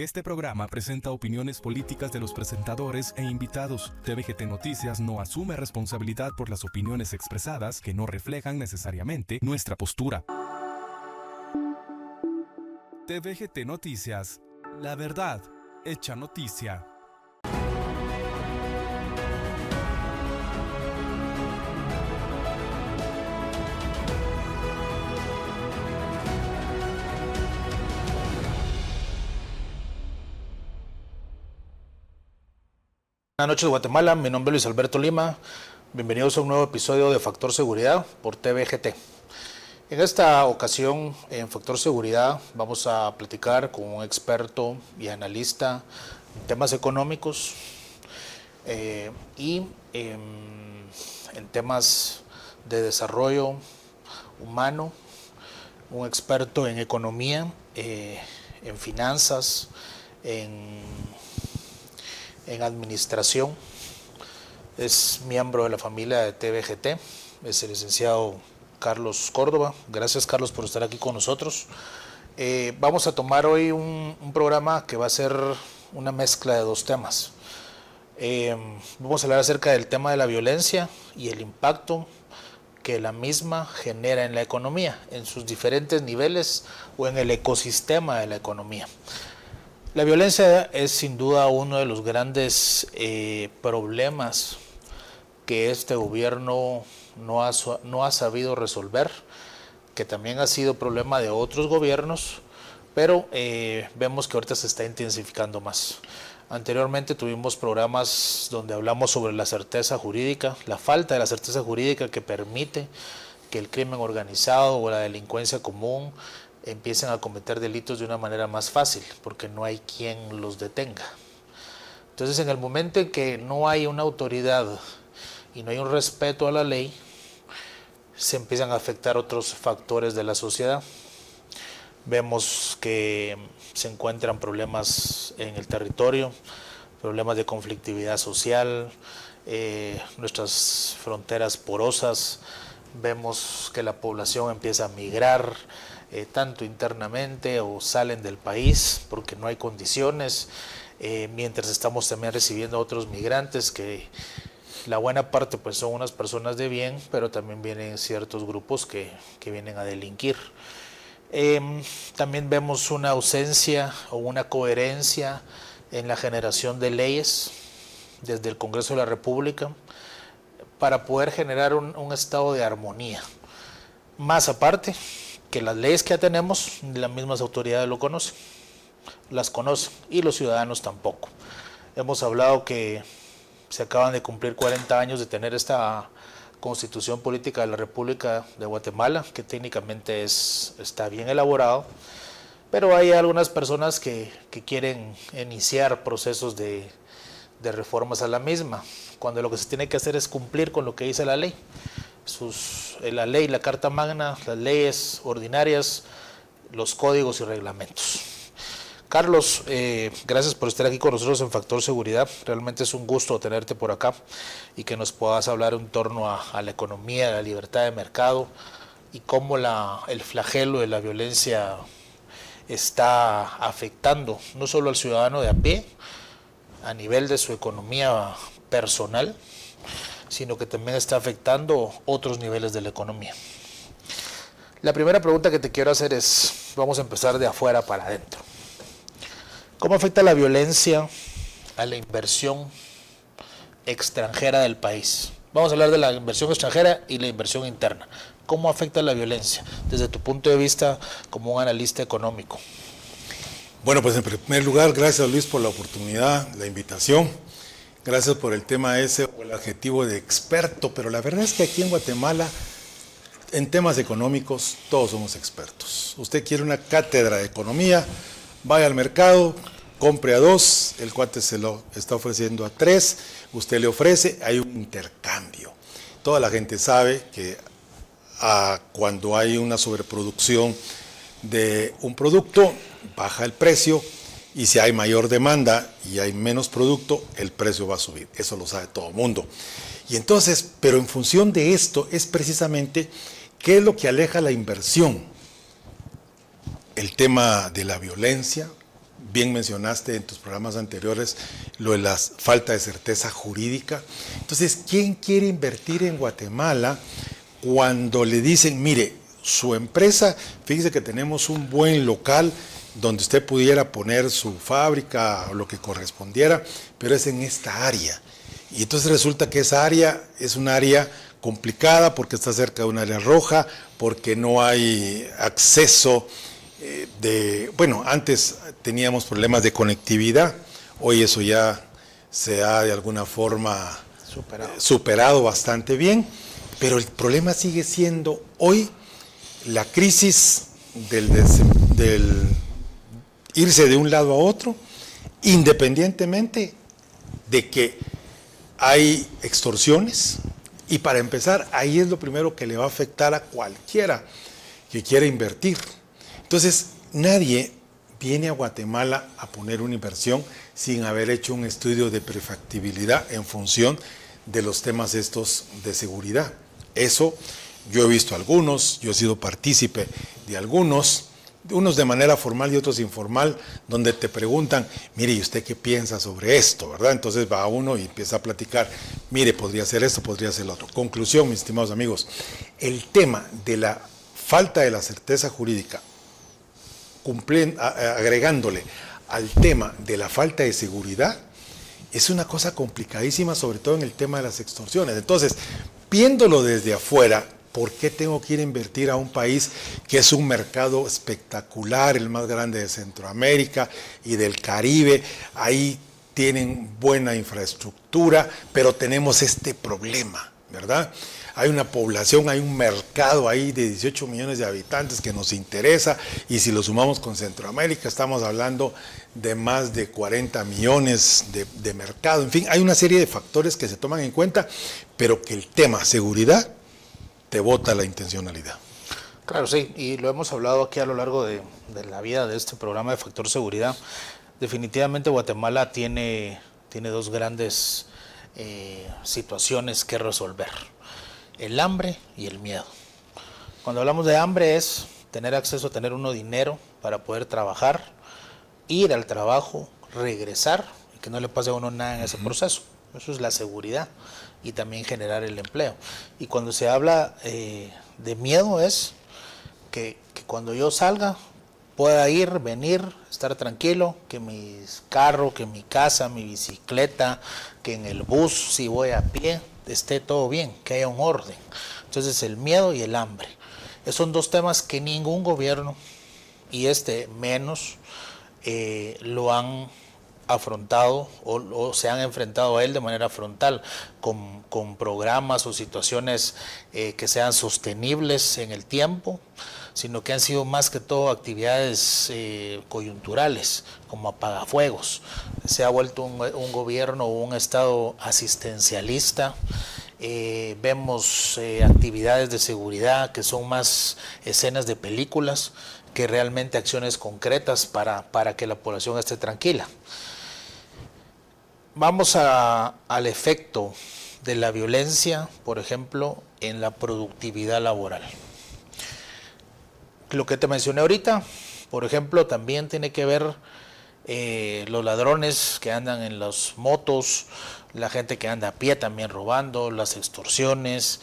Este programa presenta opiniones políticas de los presentadores e invitados. tvGT Noticias no asume responsabilidad por las opiniones expresadas que no reflejan necesariamente nuestra postura. tvGT Noticias, la verdad hecha noticia. Buenas noches Guatemala, mi nombre es Luis Alberto Lima, bienvenidos a un nuevo episodio de Factor Seguridad por tvGT. En esta ocasión en Factor Seguridad vamos a platicar con un experto y analista en temas económicos y en temas de desarrollo humano, un experto en economía, en finanzas, en administración, es miembro de la familia de tvGT, es el licenciado Carlos Córdova. Gracias, Carlos, por estar aquí con nosotros. Vamos a tomar hoy un programa que va a ser una mezcla de dos temas. Vamos a hablar acerca del tema de la violencia y el impacto que la misma genera en la economía, en sus diferentes niveles o en el ecosistema de la economía. La violencia es sin duda uno de los grandes problemas que este gobierno no ha sabido resolver, que también ha sido problema de otros gobiernos, pero vemos que ahorita se está intensificando más. Anteriormente tuvimos programas donde hablamos sobre la certeza jurídica, la falta de la certeza jurídica que permite que el crimen organizado o la delincuencia común empiecen a cometer delitos de una manera más fácil, porque no hay quien los detenga. Entonces, en el momento en que no hay una autoridad y no hay un respeto a la ley, se empiezan a afectar otros factores de la sociedad. Vemos que se encuentran problemas en el territorio, problemas de conflictividad social, nuestras fronteras porosas, vemos que la población empieza a migrar, tanto internamente o salen del país porque no hay condiciones, mientras estamos también recibiendo a otros migrantes que la buena parte pues son unas personas de bien, pero también vienen ciertos grupos que vienen a delinquir. También vemos una ausencia o una coherencia en la generación de leyes desde el Congreso de la República para poder generar un estado de armonía. Más aparte, que las leyes que ya tenemos, las mismas autoridades las conocen y los ciudadanos tampoco. Hemos hablado que se acaban de cumplir 40 años de tener esta Constitución Política de la República de Guatemala, que técnicamente está bien elaborado, pero hay algunas personas que quieren iniciar procesos de reformas a la misma, cuando lo que se tiene que hacer es cumplir con lo que dice la ley. La ley, la Carta Magna, las leyes ordinarias, los códigos y reglamentos. Carlos, gracias por estar aquí con nosotros en Factor Seguridad. Realmente es un gusto tenerte por acá y que nos puedas hablar en torno a la economía, a la libertad de mercado y cómo el flagelo de la violencia está afectando no solo al ciudadano de a pie, a nivel de su economía personal, sino que también está afectando otros niveles de la economía. La primera pregunta que te quiero hacer es, vamos a empezar de afuera para adentro. ¿Cómo afecta la violencia a la inversión extranjera del país? Vamos a hablar de la inversión extranjera y la inversión interna. ¿Cómo afecta la violencia desde tu punto de vista como un analista económico? Bueno, pues en primer lugar, gracias Luis por la oportunidad, la invitación. Gracias por el tema ese o el adjetivo de experto, pero la verdad es que aquí en Guatemala, en temas económicos, todos somos expertos. Usted quiere una cátedra de economía, vaya al mercado, compre a 2, el cuate se lo está ofreciendo a 3, usted le ofrece, hay un intercambio. Toda la gente sabe que cuando hay una sobreproducción de un producto, baja el precio, y si hay mayor demanda y hay menos producto, el precio va a subir. Eso lo sabe todo el mundo. Y entonces, pero en función de esto, es precisamente qué es lo que aleja la inversión. El tema de la violencia, bien mencionaste en tus programas anteriores lo de la falta de certeza jurídica. Entonces, ¿quién quiere invertir en Guatemala cuando le dicen, mire, su empresa, fíjese que tenemos un buen local donde usted pudiera poner su fábrica o lo que correspondiera, pero es en esta área? Y entonces resulta que esa área es un área complicada porque está cerca de un área roja, porque no hay acceso bueno, antes teníamos problemas de conectividad, hoy eso ya se ha de alguna forma superado bastante bien, pero el problema sigue siendo hoy la crisis del irse de un lado a otro, independientemente de que hay extorsiones, y para empezar, ahí es lo primero que le va a afectar a cualquiera que quiera invertir. Entonces, nadie viene a Guatemala a poner una inversión sin haber hecho un estudio de prefactibilidad en función de los temas estos de seguridad. Eso, yo he visto algunos, yo he sido partícipe de algunos, unos de manera formal y otros informal, donde te preguntan, mire, ¿y usted qué piensa sobre esto? ¿Verdad? Entonces va uno y empieza a platicar, mire, podría ser esto, podría ser lo otro. Conclusión, mis estimados amigos, el tema de la falta de la certeza jurídica, agregándole al tema de la falta de seguridad, es una cosa complicadísima, sobre todo en el tema de las extorsiones. Entonces, viéndolo desde afuera, ¿por qué tengo que ir a invertir a un país que es un mercado espectacular, el más grande de Centroamérica y del Caribe? Ahí tienen buena infraestructura, pero tenemos este problema, ¿verdad? Hay una población, hay un mercado ahí de 18 millones de habitantes que nos interesa, y si lo sumamos con Centroamérica estamos hablando de más de 40 millones de mercado. En fin, hay una serie de factores que se toman en cuenta, pero que el tema seguridad te bota la intencionalidad. Claro, sí, y lo hemos hablado aquí a lo largo de la vida de este programa de Factor Seguridad. Definitivamente Guatemala tiene dos grandes situaciones que resolver: el hambre y el miedo. Cuando hablamos de hambre es tener acceso a tener uno dinero para poder trabajar, ir al trabajo, regresar y que no le pase a uno nada en ese proceso. Eso es la seguridad, y también generar el empleo. Y cuando se habla de miedo es que cuando yo salga pueda ir, venir, estar tranquilo, que mi carro, que mi casa, mi bicicleta, que en el bus, si voy a pie, esté todo bien, que haya un orden. Entonces el miedo y el hambre. Esos son dos temas que ningún gobierno, y menos, lo han afrontado o se han enfrentado a él de manera frontal, con programas o situaciones que sean sostenibles en el tiempo, sino que han sido más que todo actividades coyunturales, como apagafuegos. Se ha vuelto un gobierno o un estado asistencialista. Vemos actividades de seguridad que son más escenas de películas que realmente acciones concretas para que la población esté tranquila. Vamos al efecto de la violencia, por ejemplo, en la productividad laboral. Lo que te mencioné ahorita, por ejemplo, también tiene que ver los ladrones que andan en las motos, la gente que anda a pie también robando, las extorsiones,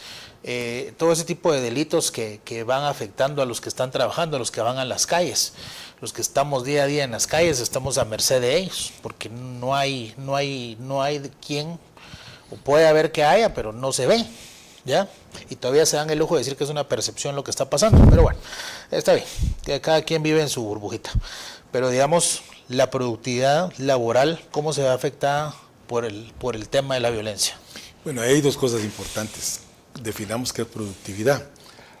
todo ese tipo de delitos que van afectando a los que están trabajando, a los que van a las calles. Los que estamos día a día en las calles estamos a merced de ellos, porque no hay quien, o puede haber que haya, pero no se ve, ¿ya? Y todavía se dan el lujo de decir que es una percepción lo que está pasando, pero bueno, está bien, que cada quien vive en su burbujita. Pero digamos, la productividad laboral, ¿cómo se ve afectada por el tema de la violencia? Bueno, hay dos cosas importantes. Definamos qué es productividad: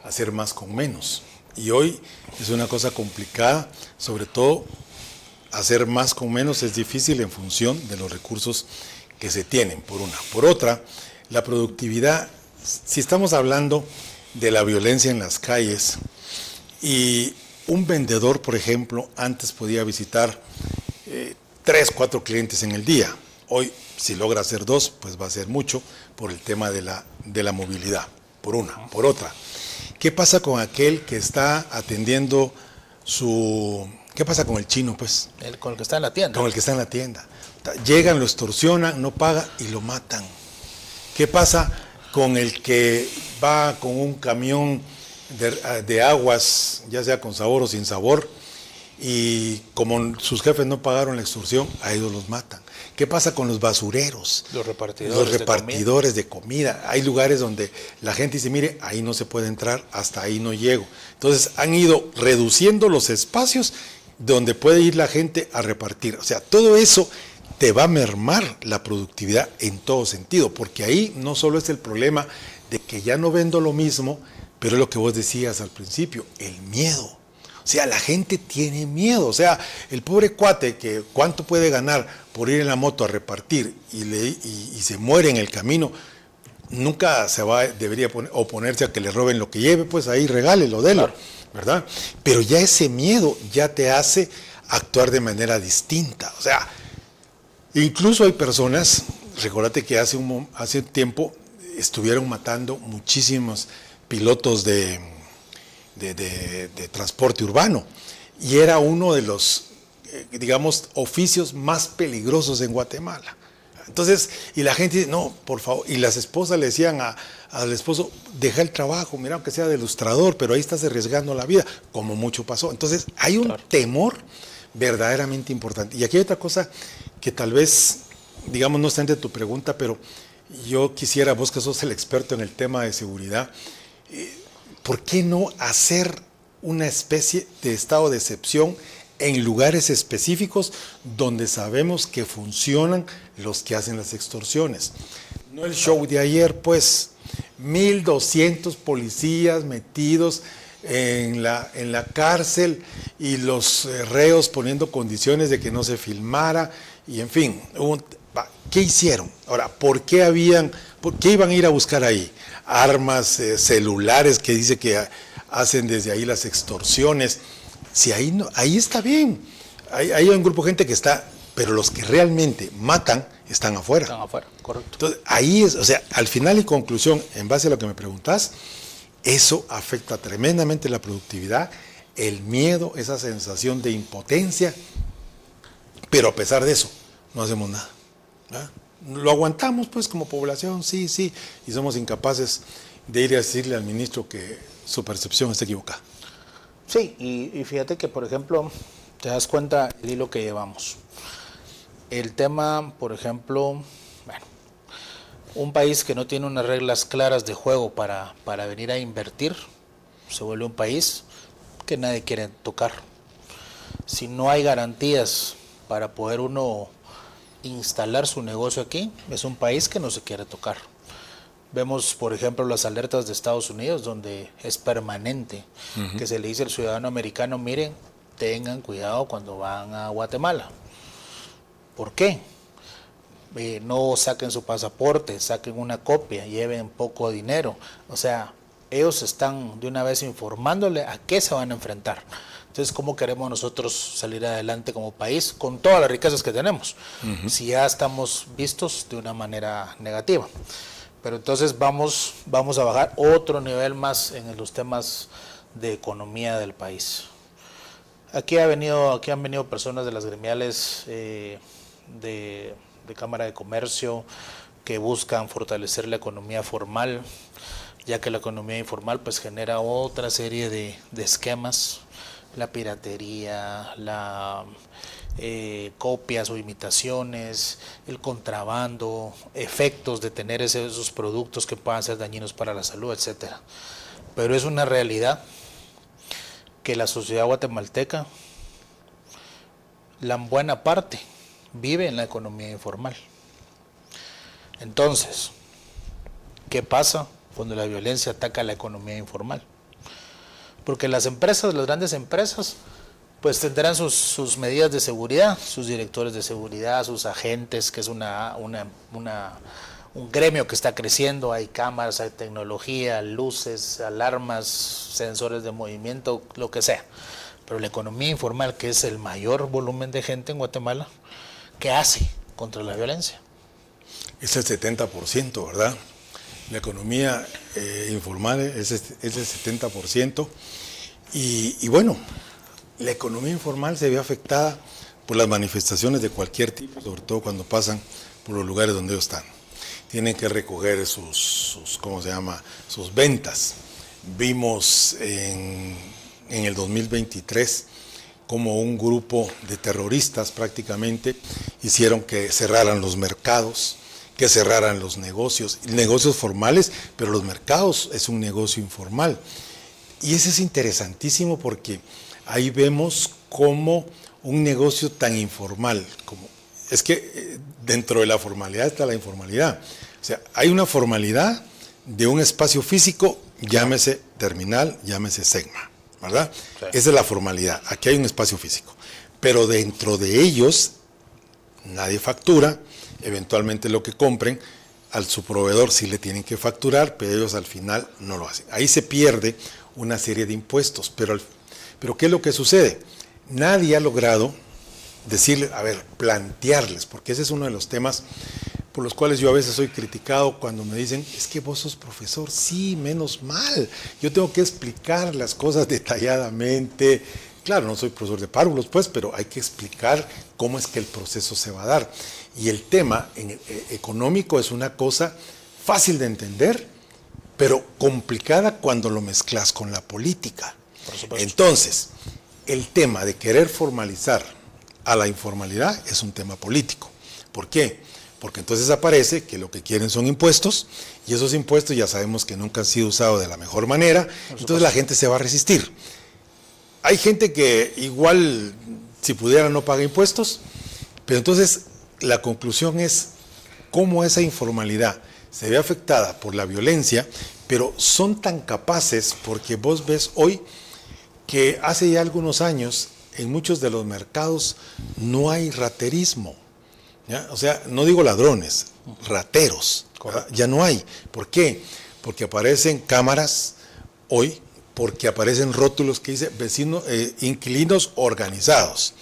hacer más con menos. Y hoy es una cosa complicada, sobre todo hacer más con menos es difícil en función de los recursos que se tienen, por una. Por otra, la productividad, si estamos hablando de la violencia en las calles, y un vendedor, por ejemplo, antes podía visitar 3, 4 clientes en el día. Hoy, si logra hacer 2, pues va a ser mucho por el tema de la movilidad, por una. Por otra, ¿qué pasa con aquel que está atendiendo su ¿Qué pasa con el chino, pues? Con el que está en la tienda. Con el que está en la tienda. Llegan, lo extorsionan, no paga y lo matan. ¿Qué pasa con el que va con un camión de aguas, ya sea con sabor o sin sabor, y como sus jefes no pagaron la extorsión, a ellos los matan? ¿Qué pasa con los basureros? Los repartidores de comida. Hay lugares donde la gente dice, mire, ahí no se puede entrar, hasta ahí no llego. Entonces han ido reduciendo los espacios donde puede ir la gente a repartir. O sea, todo eso te va a mermar la productividad en todo sentido, porque ahí no solo es el problema de que ya no vendo lo mismo, pero es lo que vos decías al principio, el miedo. O sea, la gente tiene miedo. O sea, el pobre cuate que cuánto puede ganar por ir en la moto a repartir y se muere en el camino, nunca debería oponerse a que le roben lo que lleve, pues ahí regálelo, délo, claro, ¿verdad? Pero ya ese miedo ya te hace actuar de manera distinta. O sea, incluso hay personas, recordate que hace un tiempo estuvieron matando muchísimos pilotos de transporte urbano, y era uno de los, digamos, oficios más peligrosos en Guatemala. Entonces, y la gente dice, no, por favor, y las esposas le decían al esposo, deja el trabajo, mira, aunque sea de ilustrador, pero ahí estás arriesgando la vida, como mucho pasó. Entonces, hay un temor verdaderamente importante. Y aquí hay otra cosa que tal vez, digamos, no está entre tu pregunta, pero yo quisiera, vos que sos el experto en el tema de seguridad, ¿por qué no hacer una especie de estado de excepción en lugares específicos donde sabemos que funcionan los que hacen las extorsiones? No el show de ayer, pues, 1,200 policías metidos en la cárcel y los reos poniendo condiciones de que no se filmara, y en fin, ¿qué hicieron? Ahora, ¿por qué iban a ir a buscar ahí? Armas, celulares que dice que hacen desde ahí las extorsiones. Si ahí no, ahí está bien. Hay un grupo de gente que está, pero los que realmente matan están afuera. Están afuera, correcto. Entonces, ahí es, o sea, al final y conclusión, en base a lo que me preguntás, eso afecta tremendamente la productividad, el miedo, esa sensación de impotencia, pero a pesar de eso, no hacemos nada, ¿verdad? Lo aguantamos, pues, como población, sí, y somos incapaces de ir a decirle al ministro que su percepción está equivocada. Sí, y fíjate que, por ejemplo, te das cuenta el hilo que llevamos. El tema, por ejemplo, bueno, un país que no tiene unas reglas claras de juego para venir a invertir, se vuelve un país que nadie quiere tocar. Si no hay garantías para poder uno instalar su negocio aquí, es un país que no se quiere tocar. Vemos, por ejemplo, las alertas de Estados Unidos, donde es permanente, que se le dice al ciudadano americano, miren, tengan cuidado cuando van a Guatemala. ¿Por qué? No saquen su pasaporte, saquen una copia, lleven poco dinero. O sea, ellos están de una vez informándole a qué se van a enfrentar. Entonces, ¿cómo queremos nosotros salir adelante como país con todas las riquezas que tenemos? Si ya estamos vistos de una manera negativa. Pero entonces vamos a bajar otro nivel más en los temas de economía del país. Aquí han venido personas de las gremiales de Cámara de Comercio que buscan fortalecer la economía formal, ya que la economía informal pues genera otra serie de esquemas, la piratería, copias o imitaciones, el contrabando, efectos de tener esos productos que puedan ser dañinos para la salud, etcétera. Pero es una realidad que la sociedad guatemalteca, la buena parte, vive en la economía informal. Entonces, ¿qué pasa cuando la violencia ataca a la economía informal? Porque las grandes empresas, pues tendrán sus medidas de seguridad, sus directores de seguridad, sus agentes, que es un gremio que está creciendo. Hay cámaras, hay tecnología, luces, alarmas, sensores de movimiento, lo que sea. Pero la economía informal, que es el mayor volumen de gente en Guatemala, ¿qué hace contra la violencia? Es el 70%, ¿verdad? La economía informal es el 70%. Y bueno, la economía informal se ve afectada por las manifestaciones de cualquier tipo, sobre todo cuando pasan por los lugares donde ellos están. Tienen que recoger sus ventas. Vimos en el 2023 como un grupo de terroristas prácticamente hicieron que cerraran los mercados, que cerraran los negocios formales, pero los mercados es un negocio informal. Y eso es interesantísimo porque ahí vemos cómo un negocio tan informal, es que dentro de la formalidad está la informalidad. O sea, hay una formalidad de un espacio físico, llámese terminal, llámese Segma, ¿verdad? Sí. Esa es la formalidad. Aquí hay un espacio físico. Pero dentro de ellos, nadie factura. Eventualmente lo que compren, a su proveedor sí le tienen que facturar, pero ellos al final no lo hacen. Ahí se pierde una serie de impuestos. Pero ¿qué es lo que sucede? Nadie ha logrado decirle, plantearles, porque ese es uno de los temas por los cuales yo a veces soy criticado cuando me dicen, es que vos sos profesor. Sí, menos mal, yo tengo que explicar las cosas detalladamente. Claro, no soy profesor de párvulos, pues, pero hay que explicar cómo es que el proceso se va a dar. Y el tema económico es una cosa fácil de entender, pero complicada cuando lo mezclas con la política. Por supuesto. Entonces, el tema de querer formalizar a la informalidad es un tema político. ¿Por qué? Porque entonces aparece que lo que quieren son impuestos, y esos impuestos ya sabemos que nunca han sido usados de la mejor manera, entonces la gente se va a resistir. Hay gente que igual, si pudiera, no paga impuestos, pero entonces la conclusión es cómo esa informalidad se ve afectada por la violencia, pero son tan capaces, porque vos ves hoy que hace ya algunos años en muchos de los mercados no hay raterismo, ¿ya? O sea, no digo ladrones, rateros, ya no hay. ¿Por qué? Porque aparecen cámaras hoy, porque aparecen rótulos que dice inquilinos organizados.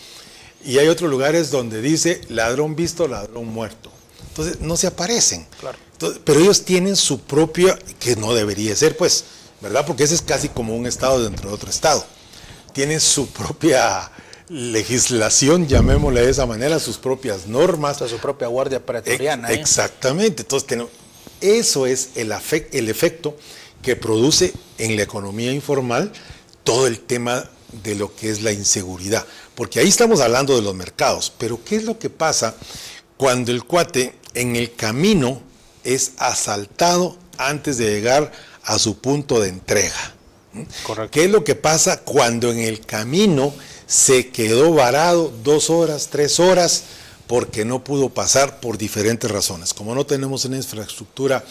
Y hay otros lugares donde dice ladrón visto, ladrón muerto. Entonces no se aparecen. Claro. Entonces, pero ellos tienen su propia, que no debería ser, pues, ¿verdad? Porque ese es casi como un estado dentro de otro estado. Tienen su propia legislación, llamémosle de esa manera, sus propias normas. Hasta su propia guardia pretoriana. Exactamente. Entonces, eso es el efecto que produce en la economía informal todo el tema de lo que es la inseguridad. Porque ahí estamos hablando de los mercados. Pero ¿qué es lo que pasa cuando el cuate en el camino es asaltado antes de llegar a su punto de entrega? Correcto. ¿Qué es lo que pasa cuando en el camino se quedó varado 2 horas, 3 horas, porque no pudo pasar por diferentes razones? Como no tenemos una infraestructura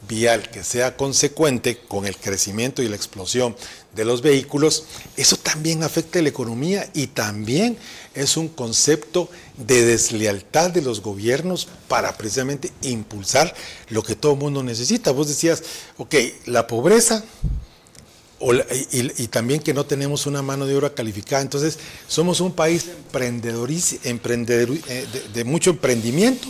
vial que sea consecuente con el crecimiento y la explosión de los vehículos, eso también afecta a la economía y también es un concepto de deslealtad de los gobiernos para precisamente impulsar lo que todo el mundo necesita. Vos decías, ok, la pobreza y también que no tenemos una mano de obra calificada. Entonces, somos un país de mucho emprendimiento,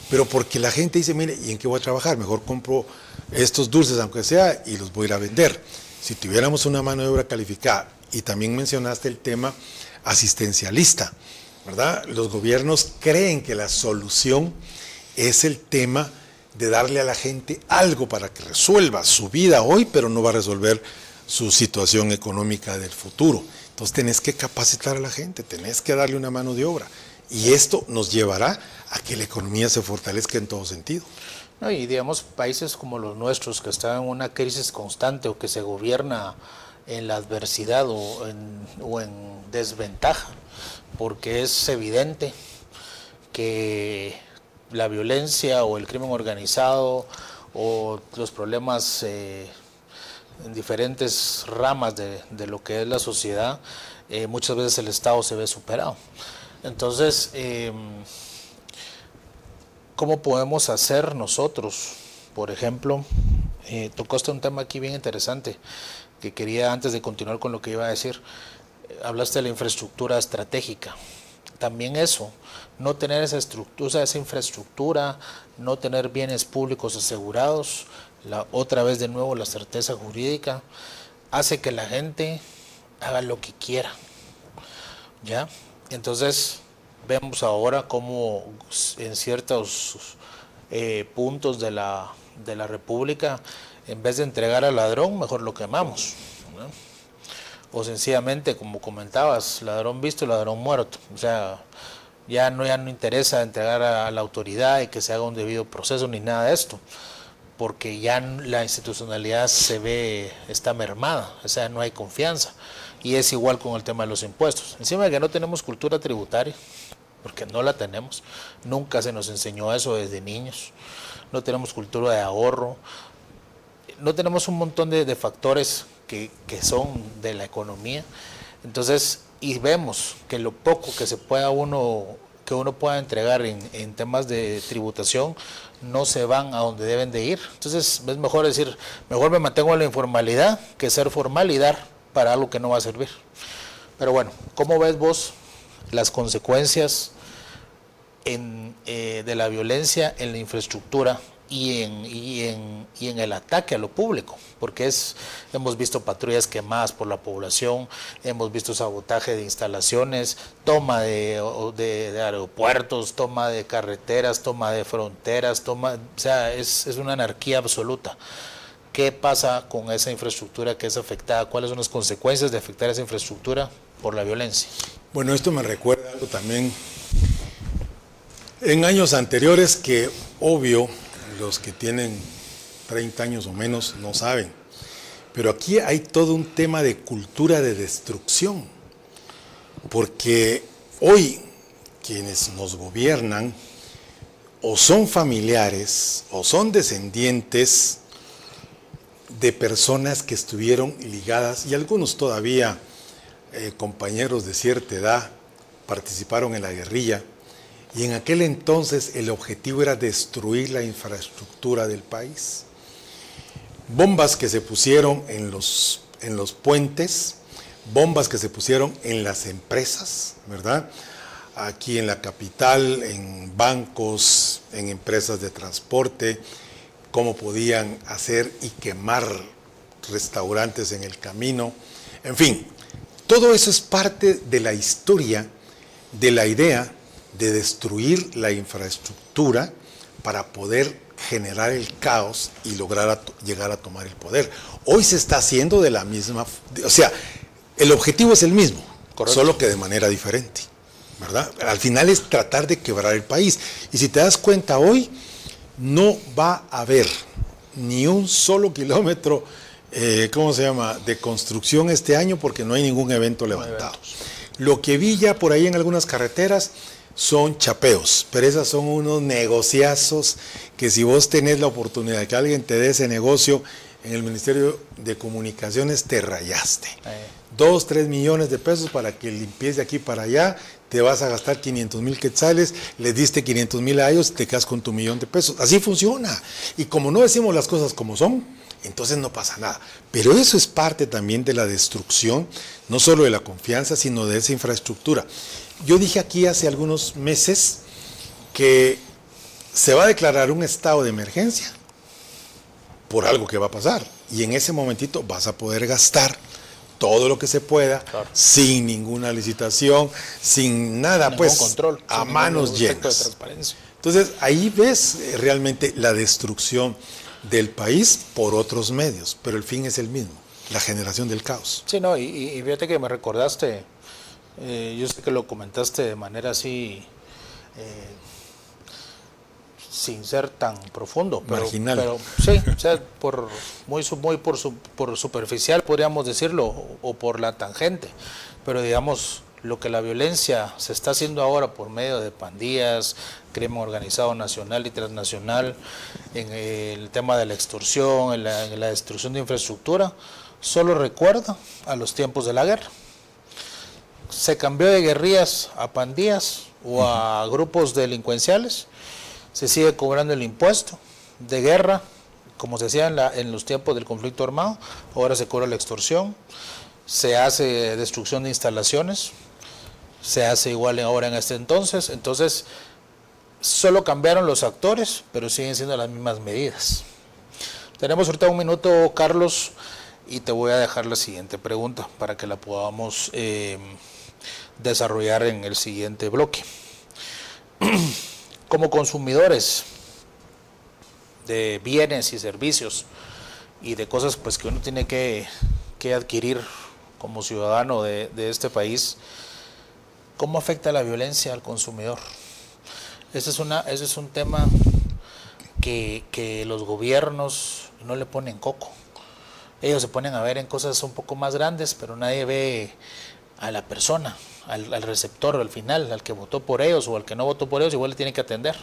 pero porque la gente dice, mire, ¿y en qué voy a trabajar? Mejor compro estos dulces, aunque sea, y los voy a ir a vender. Si tuviéramos una mano de obra calificada, y también mencionaste el tema asistencialista, ¿verdad? Los gobiernos creen que la solución es el tema de darle a la gente algo para que resuelva su vida hoy, pero no va a resolver su situación económica del futuro. Entonces tenés que capacitar a la gente, tenés que darle una mano de obra. Y esto nos llevará a que la economía se fortalezca en todo sentido. No, y digamos, países como los nuestros, que están en una crisis constante o que se gobierna en la adversidad o en desventaja, porque es evidente que la violencia o el crimen organizado o los problemas en diferentes ramas de lo que es la sociedad, muchas veces el Estado se ve superado. Entonces, ¿cómo podemos hacer nosotros? Por ejemplo, tocaste un tema aquí bien interesante que quería, antes de continuar con lo que iba a decir, hablaste de la infraestructura estratégica. También eso, no tener esa infraestructura, no tener bienes públicos asegurados, otra vez de nuevo la certeza jurídica, hace que la gente haga lo que quiera. ¿ya? Entonces vemos ahora cómo en ciertos puntos de la República, en vez de entregar al ladrón, mejor lo quemamos, ¿no? O sencillamente, como comentabas, ladrón visto, ladrón muerto. O sea, ya no interesa entregar a la autoridad y que se haga un debido proceso ni nada de esto, porque ya la institucionalidad está mermada, o sea, no hay confianza. Y es igual con el tema de los impuestos. Encima de que no tenemos cultura tributaria, porque no la tenemos, nunca se nos enseñó eso desde niños, no tenemos cultura de ahorro, no tenemos un montón de factores que son de la economía. Entonces, y vemos que lo poco que uno pueda entregar en temas de tributación no se van a donde deben de ir. Entonces es mejor decir, mejor me mantengo en la informalidad que ser formal y dar para algo que no va a servir. Pero bueno, ¿cómo ves vos las consecuencias de la violencia en la infraestructura y en el ataque a lo público? Porque hemos visto patrullas quemadas por la población, hemos visto sabotaje de instalaciones, toma de aeropuertos, toma de carreteras, toma de fronteras, o sea, es una anarquía absoluta. ¿Qué pasa con esa infraestructura que es afectada? ¿Cuáles son las consecuencias de afectar esa infraestructura por la violencia? Bueno, esto me recuerda algo también en años anteriores que, obvio, los que tienen 30 años o menos no saben, pero aquí hay todo un tema de cultura de destrucción, porque hoy quienes nos gobiernan o son familiares o son descendientes de personas que estuvieron ligadas, y algunos todavía compañeros de cierta edad participaron en la guerrilla, y en aquel entonces el objetivo era destruir la infraestructura del país. Bombas que se pusieron en los puentes, bombas que se pusieron en las empresas, ¿verdad? Aquí en la capital, en bancos, en empresas de transporte, cómo podían hacer y quemar restaurantes en el camino. En fin, todo eso es parte de la historia, de la idea de destruir la infraestructura para poder generar el caos y lograr llegar a tomar el poder. Hoy se está haciendo de la misma, o sea, el objetivo es el mismo, correcto, solo que de manera diferente, ¿verdad? Al final es tratar de quebrar el país. Y si te das cuenta, hoy no va a haber ni un solo kilómetro, de construcción este año, porque no hay ningún evento levantado. Lo que vi ya por ahí en algunas carreteras son chapeos, pero esas son unos negociazos que si vos tenés la oportunidad de que alguien te dé ese negocio en el Ministerio de Comunicaciones, te rayaste. 2, 3 millones de pesos para que limpies de aquí para allá, te vas a gastar 500,000 quetzales, les diste 500,000 a ellos, te quedas con tu millón de pesos. Así funciona. Y como no decimos las cosas como son, entonces no pasa nada. Pero eso es parte también de la destrucción, no solo de la confianza, sino de esa infraestructura. Yo dije aquí hace algunos meses que se va a declarar un estado de emergencia por algo que va a pasar. Y en ese momentito vas a poder gastar todo lo que se pueda, claro, sin ninguna licitación, sin nada, pues control, a manos llenas. De transparencia. Entonces ahí ves realmente la destrucción del país por otros medios, pero el fin es el mismo, la generación del caos. Sí, no, y fíjate que me recordaste, yo sé que lo comentaste de manera así, sin ser tan profundo, pero, marginal. Pero sí, o sea, por superficial podríamos decirlo, o por la tangente, pero digamos, lo que la violencia se está haciendo ahora por medio de pandillas, crimen organizado nacional y transnacional, en el tema de la extorsión, en la destrucción de infraestructura, solo recuerda a los tiempos de la guerra. Se cambió de guerrillas a pandillas o a grupos delincuenciales, se sigue cobrando el impuesto de guerra, como se hacía en los tiempos del conflicto armado, ahora se cobra la extorsión, se hace destrucción de instalaciones, se hace igual ahora en este entonces solo cambiaron los actores, pero siguen siendo las mismas medidas. Tenemos ahorita un minuto, Carlos, y te voy a dejar la siguiente pregunta para que la podamos desarrollar en el siguiente bloque. Como consumidores de bienes y servicios y de cosas pues que uno tiene que adquirir como ciudadano de este país, ¿cómo afecta la violencia al consumidor? Ese es un tema que los gobiernos no le ponen coco. Ellos se ponen a ver en cosas un poco más grandes, pero nadie ve a la persona, al receptor, al final, al que votó por ellos o al que no votó por ellos, igual le tienen que atender.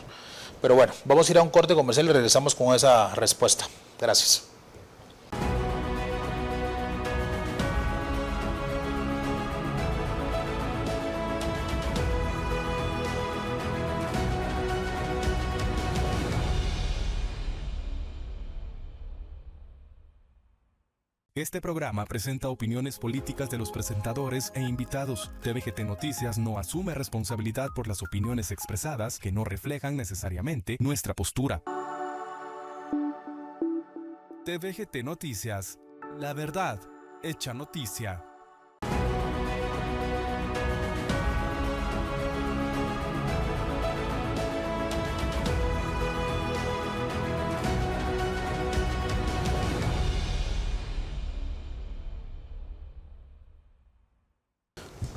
Pero bueno, vamos a ir a un corte comercial y regresamos con esa respuesta. Gracias. Este programa presenta opiniones políticas de los presentadores e invitados. tvGT Noticias no asume responsabilidad por las opiniones expresadas que no reflejan necesariamente nuestra postura. tvGT Noticias, la verdad hecha noticia.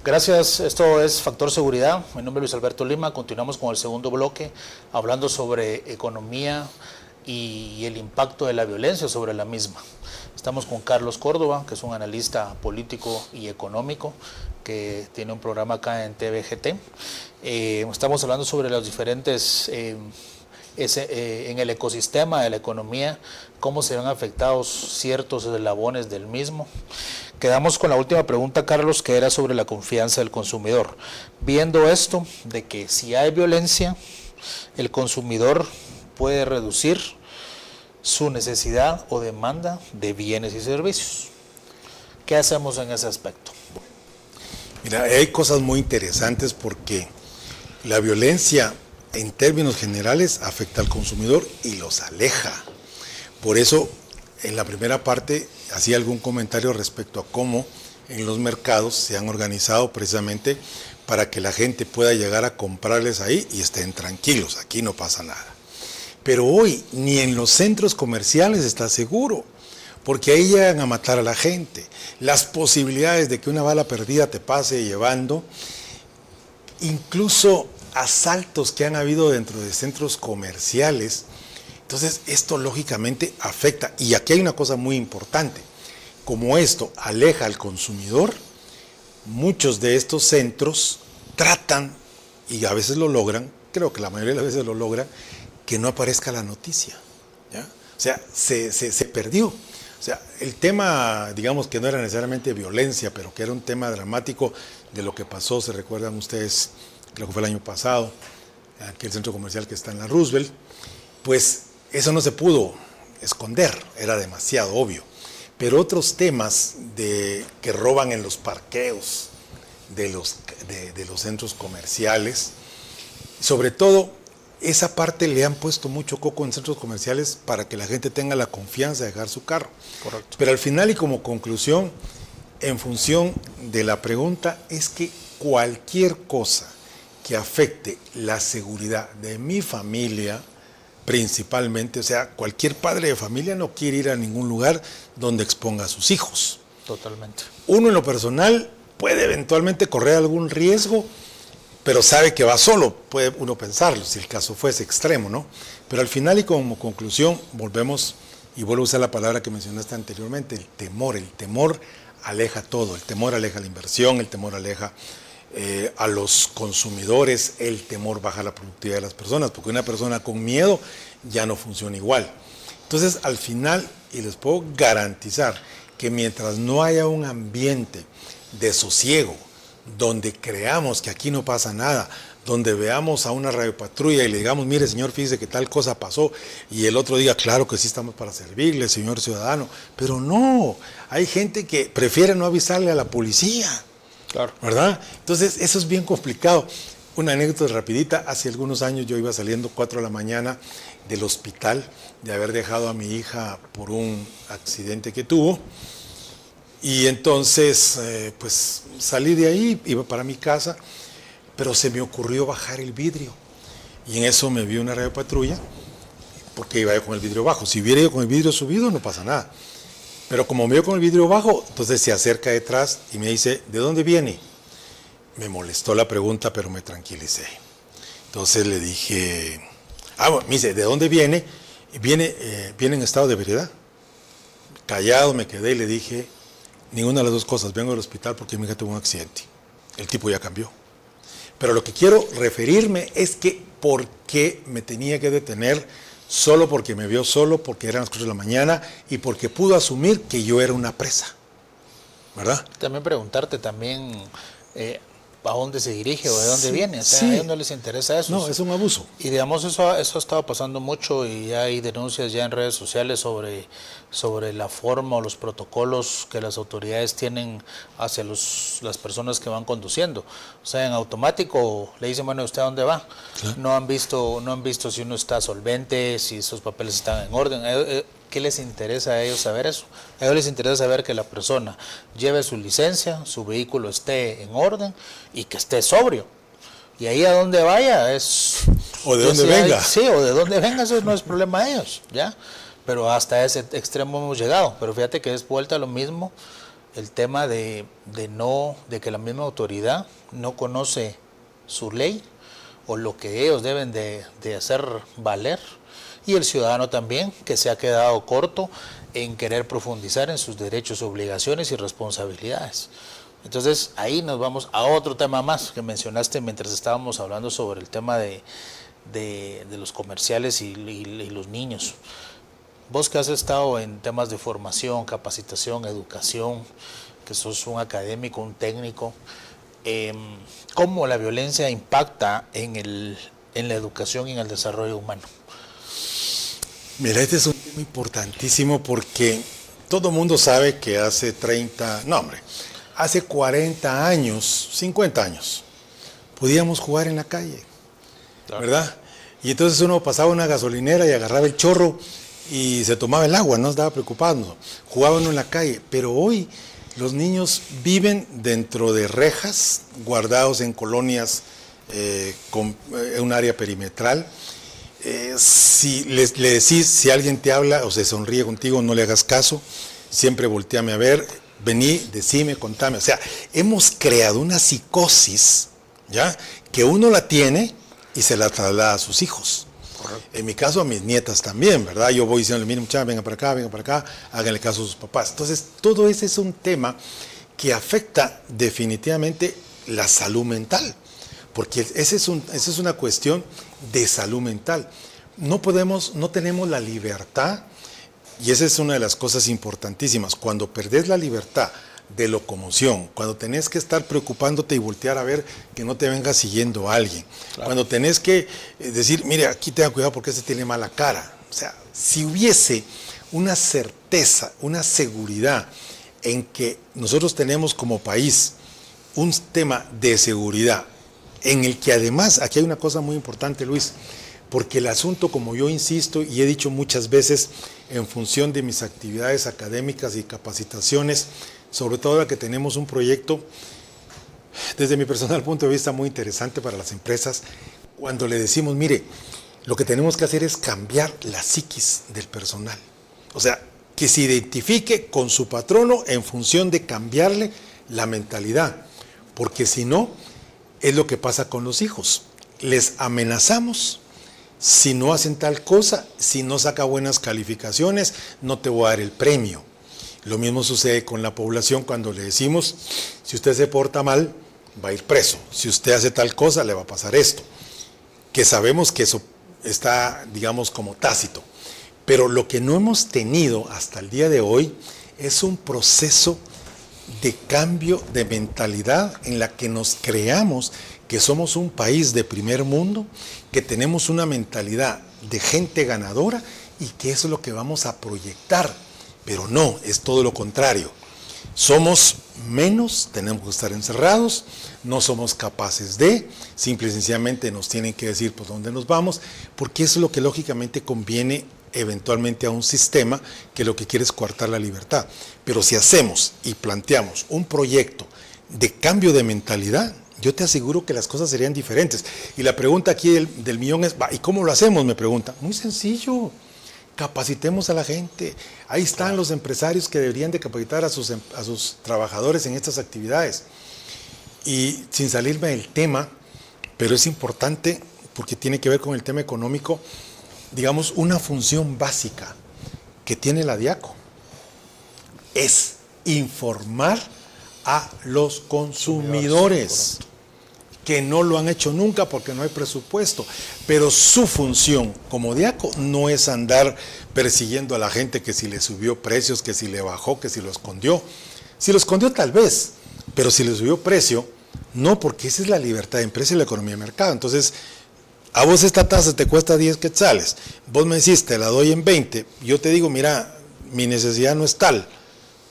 Gracias, esto es Factor Seguridad. Mi nombre es Luis Alberto Lima. Continuamos con el segundo bloque hablando sobre economía y el impacto de la violencia sobre la misma. Estamos con Carlos Córdova, que es un analista político y económico que tiene un programa acá en tvGT. Estamos hablando sobre los diferentes en el ecosistema de la economía, cómo se ven afectados ciertos eslabones del mismo. Quedamos con la última pregunta, Carlos, que era sobre la confianza del consumidor. Viendo esto, de que si hay violencia, el consumidor puede reducir su necesidad o demanda de bienes y servicios. ¿Qué hacemos en ese aspecto? Mira, hay cosas muy interesantes porque la violencia en términos generales afecta al consumidor y los aleja. Por eso, en la primera parte hacía algún comentario respecto a cómo en los mercados se han organizado precisamente para que la gente pueda llegar a comprarles ahí y estén tranquilos, aquí no pasa nada. Pero hoy ni en los centros comerciales está seguro, porque ahí llegan a matar a la gente. Las posibilidades de que una bala perdida te pase llevando, incluso asaltos que han habido dentro de centros comerciales. Entonces esto lógicamente afecta, y aquí hay una cosa muy importante, como esto aleja al consumidor, muchos de estos centros tratan, y a veces lo logran, creo que la mayoría de las veces lo logran, que no aparezca la noticia, ¿ya? O sea, se perdió. O sea, el tema, digamos que no era necesariamente violencia, pero que era un tema dramático de lo que pasó, se recuerdan ustedes, creo que fue el año pasado, aquel centro comercial que está en la Roosevelt, pues eso no se pudo esconder, era demasiado obvio. Pero otros temas que roban en los parqueos de los centros comerciales, sobre todo esa parte le han puesto mucho coco en centros comerciales para que la gente tenga la confianza de dejar su carro. Correcto. Pero al final y como conclusión, en función de la pregunta, es que cualquier cosa que afecte la seguridad de mi familia, principalmente, o sea, cualquier padre de familia no quiere ir a ningún lugar donde exponga a sus hijos. Totalmente. Uno en lo personal puede eventualmente correr algún riesgo, pero sabe que va solo, puede uno pensarlo, si el caso fuese extremo, ¿no? Pero al final y como conclusión, volvemos, y vuelvo a usar la palabra que mencionaste anteriormente, el temor aleja todo, el temor aleja la inversión, el temor aleja a los consumidores, el temor baja la productividad de las personas, porque una persona con miedo ya no funciona igual. Entonces, al final, y les puedo garantizar que mientras no haya un ambiente de sosiego, donde creamos que aquí no pasa nada, donde veamos a una radiopatrulla y le digamos, mire señor, fíjese que tal cosa pasó, y el otro diga, claro que sí estamos para servirle, señor ciudadano, pero no, hay gente que prefiere no avisarle a la policía. Claro. ¿Verdad? Entonces, eso es bien complicado. Una anécdota rapidita, hace algunos años yo iba saliendo 4 de la mañana del hospital de haber dejado a mi hija por un accidente que tuvo, Y entonces, pues salí de ahí, iba para mi casa, pero se me ocurrió bajar el vidrio. Y en eso me vio una radiopatrulla, porque iba yo con el vidrio bajo. Si hubiera ido con el vidrio subido, no pasa nada. Pero como me vio con el vidrio bajo, entonces se acerca detrás y me dice, ¿de dónde viene? Me molestó la pregunta, pero me tranquilicé. Entonces le dije, bueno, me dice, ¿de dónde viene? Viene en estado de ebriedad. Callado me quedé y le dije, ninguna de las dos cosas, vengo del hospital porque mi hija tuvo un accidente. El tipo ya cambió. Pero lo que quiero referirme es que por qué me tenía que detener solo porque me vio solo, porque eran las 4 de la mañana y porque pudo asumir que yo era una presa, ¿verdad? También preguntarte también a dónde se dirige o de dónde viene, o sea, sí. a ellos no les interesa eso. No, es un abuso. Y digamos, eso ha estado pasando mucho y hay denuncias ya en redes sociales sobre la forma o los protocolos que las autoridades tienen hacia las personas que van conduciendo. O sea, en automático le dicen, bueno, ¿usted a dónde va? Claro. No han visto si uno está solvente, si esos papeles están en orden. ¿Qué les interesa a ellos saber eso? A ellos les interesa saber que la persona lleve su licencia, su vehículo esté en orden y que esté sobrio. Y ahí a donde vaya es... O de donde venga. Sí, o de donde venga, eso no es problema de ellos, ¿ya? Pero hasta ese extremo hemos llegado. Pero fíjate que es vuelta a lo mismo el tema de que la misma autoridad no conoce su ley o lo que ellos deben de hacer valer. Y el ciudadano también, que se ha quedado corto en querer profundizar en sus derechos, obligaciones y responsabilidades. Entonces, ahí nos vamos a otro tema más que mencionaste mientras estábamos hablando sobre el tema de los comerciales y los niños. Vos que has estado en temas de formación, capacitación, educación, que sos un académico, un técnico, ¿cómo la violencia impacta en la educación y en el desarrollo humano? Mira, este es un tema importantísimo porque todo mundo sabe que hace 40 años, 50 años, podíamos jugar en la calle, claro, ¿verdad? Y entonces uno pasaba una gasolinera y agarraba el chorro y se tomaba el agua, no estaba preocupado, jugaba uno en la calle. Pero hoy los niños viven dentro de rejas, guardados en colonias con un área perimetral. Si le decís, si alguien te habla o se sonríe contigo, no le hagas caso, siempre volteame a ver, vení, decime, contame. O sea, hemos creado una psicosis, ¿ya?, que uno la tiene y se la traslada a sus hijos. Correcto. En mi caso, a mis nietas también, ¿verdad? Yo voy diciéndole, miren muchachos, vengan para acá, háganle caso a sus papás. Entonces, todo ese es un tema que afecta definitivamente la salud mental. Porque esa es una cuestión de salud mental. No tenemos la libertad, y esa es una de las cosas importantísimas. Cuando perdés la libertad de locomoción, cuando tenés que estar preocupándote y voltear a ver que no te venga siguiendo alguien, claro, cuando tenés que decir, mire, aquí tenga cuidado porque ese tiene mala cara. O sea, si hubiese una certeza, una seguridad en que nosotros tenemos como país un tema de seguridad, en el que además, aquí hay una cosa muy importante, Luis, porque el asunto, como yo insisto y he dicho muchas veces, en función de mis actividades académicas y capacitaciones, sobre todo la que tenemos un proyecto, desde mi personal punto de vista, muy interesante para las empresas, cuando le decimos, mire, lo que tenemos que hacer es cambiar la psiquis del personal. O sea, que se identifique con su patrono en función de cambiarle la mentalidad, porque si no, es lo que pasa con los hijos. Les amenazamos, si no hacen tal cosa, si no saca buenas calificaciones, no te voy a dar el premio. Lo mismo sucede con la población cuando le decimos, si usted se porta mal, va a ir preso. Si usted hace tal cosa, le va a pasar esto. Que sabemos que eso está, digamos, como tácito. Pero lo que no hemos tenido hasta el día de hoy es un proceso de cambio de mentalidad en la que nos creamos que somos un país de primer mundo, que tenemos una mentalidad de gente ganadora y que eso es lo que vamos a proyectar. Pero no, es todo lo contrario. Somos menos, tenemos que estar encerrados, no somos capaces de, simple y sencillamente nos tienen que decir por dónde nos vamos, porque eso es lo que lógicamente conviene eventualmente a un sistema que lo que quiere es coartar la libertad. Pero si hacemos y planteamos un proyecto de cambio de mentalidad, yo te aseguro que las cosas serían diferentes. Y la pregunta aquí del millón es, ¿y cómo lo hacemos? Me pregunta. Muy sencillo, capacitemos a la gente. Ahí están los empresarios que deberían de capacitar a sus trabajadores en estas actividades. Y sin salirme del tema, pero es importante porque tiene que ver con el tema económico, digamos, una función básica que tiene la DIACO es informar a los consumidores, que no lo han hecho nunca porque no hay presupuesto, pero su función como DIACO no es andar persiguiendo a la gente que si le subió precios, que si le bajó, que si lo escondió. Si lo escondió tal vez, pero si le subió precio, no, porque esa es la libertad de empresa y la economía de mercado. Entonces, a vos esta tasa te cuesta 10 quetzales, vos me decís, te la doy en 20, yo te digo, mira, mi necesidad no es tal,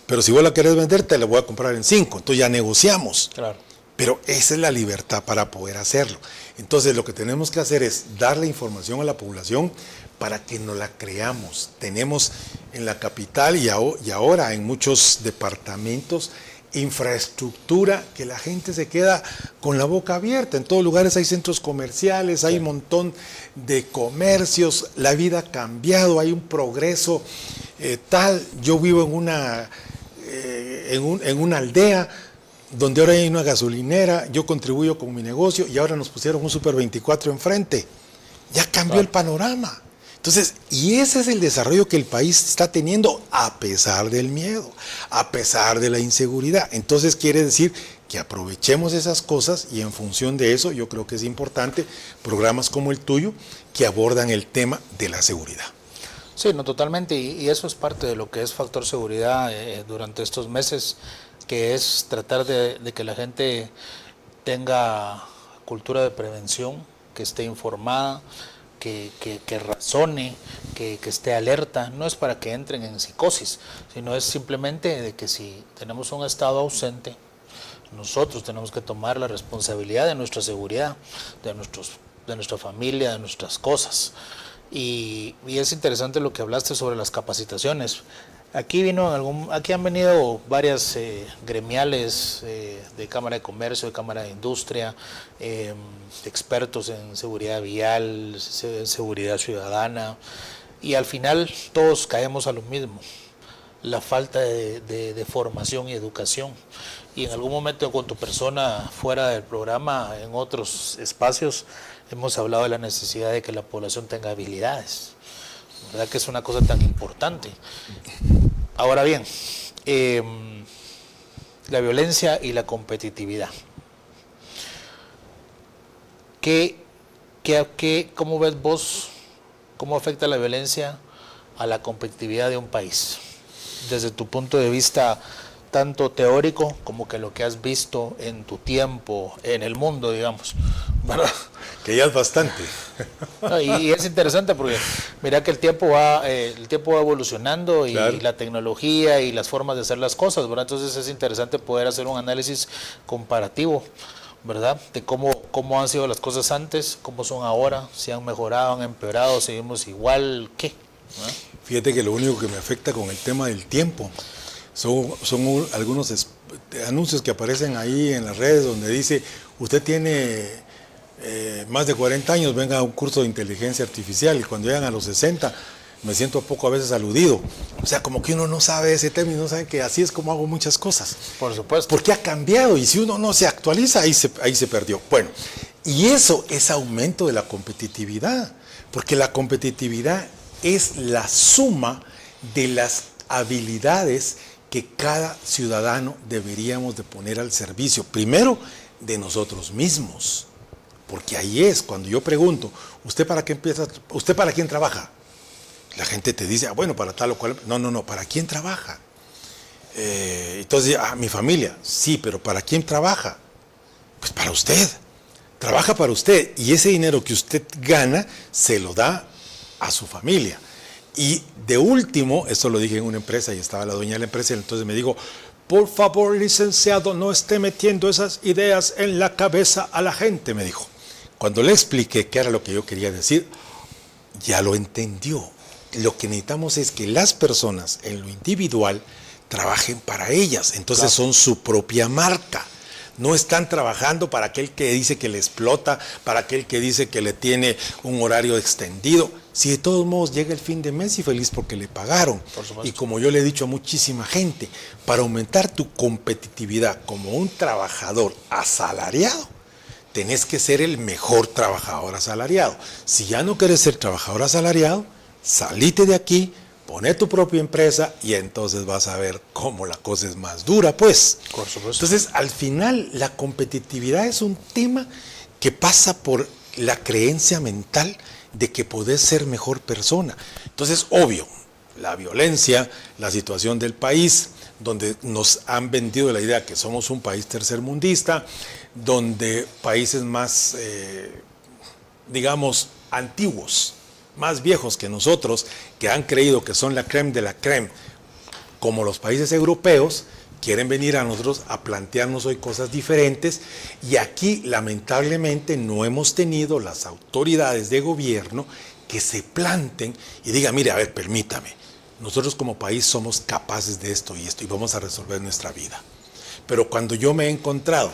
pero si vos la querés vender, te la voy a comprar en 5, entonces ya negociamos. Claro. Pero esa es la libertad para poder hacerlo. Entonces lo que tenemos que hacer es darle información a la población para que nos la creamos. Tenemos en la capital y ahora en muchos departamentos infraestructura que la gente se queda con la boca abierta. En todos lugares hay centros comerciales, hay un montón de comercios, la vida ha cambiado, hay un progreso tal. Yo vivo en una aldea donde ahora hay una gasolinera, yo contribuyo con mi negocio y ahora nos pusieron un Super 24 enfrente. Ya cambió el panorama. Entonces, y ese es el desarrollo que el país está teniendo a pesar del miedo, a pesar de la inseguridad. Entonces quiere decir que aprovechemos esas cosas y en función de eso yo creo que es importante programas como el tuyo que abordan el tema de la seguridad. Sí, no, totalmente, y eso es parte de lo que es Factor Seguridad durante estos meses, que es tratar de que la gente tenga cultura de prevención, que esté informada, que razone, que esté alerta. No es para que entren en psicosis, sino es simplemente de que si tenemos un estado ausente, nosotros tenemos que tomar la responsabilidad de nuestra seguridad, de nuestra familia, de nuestras cosas. Y es interesante lo que hablaste sobre las capacitaciones. Aquí han venido varias gremiales de Cámara de Comercio, de Cámara de Industria, expertos en seguridad vial, seguridad ciudadana, y al final todos caemos a lo mismo, la falta de formación y educación. Y en algún momento con tu persona fuera del programa, en otros espacios, hemos hablado de la necesidad de que la población tenga habilidades. ¿Verdad que es una cosa tan importante? Ahora bien, la violencia y la competitividad. ¿Cómo ves vos, cómo afecta la violencia a la competitividad de un país? Desde tu punto de vista tanto teórico como que lo que has visto en tu tiempo, en el mundo, digamos, ¿verdad? Que ya es bastante. Y es interesante porque mira que el tiempo va evolucionando y claro, la tecnología y las formas de hacer las cosas, ¿verdad? Entonces es interesante poder hacer un análisis comparativo, ¿verdad? De cómo han sido las cosas antes, cómo son ahora, si han mejorado, han empeorado, seguimos igual, ¿qué? ¿verdad? Fíjate que lo único que me afecta con el tema del tiempo son algunos anuncios que aparecen ahí en las redes donde dice, usted tiene más de 40 años, venga a un curso de inteligencia artificial, y cuando llegan a los 60 me siento poco a veces aludido. O sea, como que uno no sabe ese término, no sabe que así es como hago muchas cosas. Por supuesto. Porque ha cambiado y si uno no se actualiza, ahí se perdió. Bueno, y eso es aumento de la competitividad, porque la competitividad es la suma de las habilidades que cada ciudadano deberíamos de poner al servicio, primero de nosotros mismos. Porque ahí es, cuando yo pregunto, ¿usted para quién trabaja? La gente te dice, bueno, para tal o cual. No, ¿para quién trabaja? Entonces, mi familia. Sí, pero ¿para quién trabaja? Pues para usted. Trabaja para usted. Y ese dinero que usted gana, se lo da a su familia. Y de último, esto lo dije en una empresa y estaba la dueña de la empresa, y entonces me dijo, por favor, licenciado, no esté metiendo esas ideas en la cabeza a la gente, me dijo. Cuando le expliqué qué era lo que yo quería decir, ya lo entendió. lo que necesitamos es que las personas en lo individual trabajen para ellas, entonces son su propia marca. No están trabajando para aquel que dice que le explota, para aquel que dice que le tiene un horario extendido. Si de todos modos llega el fin de mes y feliz porque le pagaron. Y como yo le he dicho a muchísima gente, para aumentar tu competitividad como un trabajador asalariado, tenés que ser el mejor trabajador asalariado. Si ya no quieres ser trabajador asalariado, salite de aquí, poné tu propia empresa y entonces vas a ver cómo la cosa es más dura, pues. Por supuesto. Entonces, al final, la competitividad es un tema que pasa por la creencia mental de que podés ser mejor persona. Entonces, obvio, la violencia, la situación del país, donde nos han vendido la idea que somos un país tercermundista, donde países más, digamos, antiguos, más viejos que nosotros, que han creído que son la crème de la crème, como los países europeos, quieren venir a nosotros a plantearnos hoy cosas diferentes, y aquí lamentablemente no hemos tenido las autoridades de gobierno que se planten y digan, mire, a ver, permítame, nosotros como país somos capaces de esto y vamos a resolver nuestra vida. Pero cuando yo me he encontrado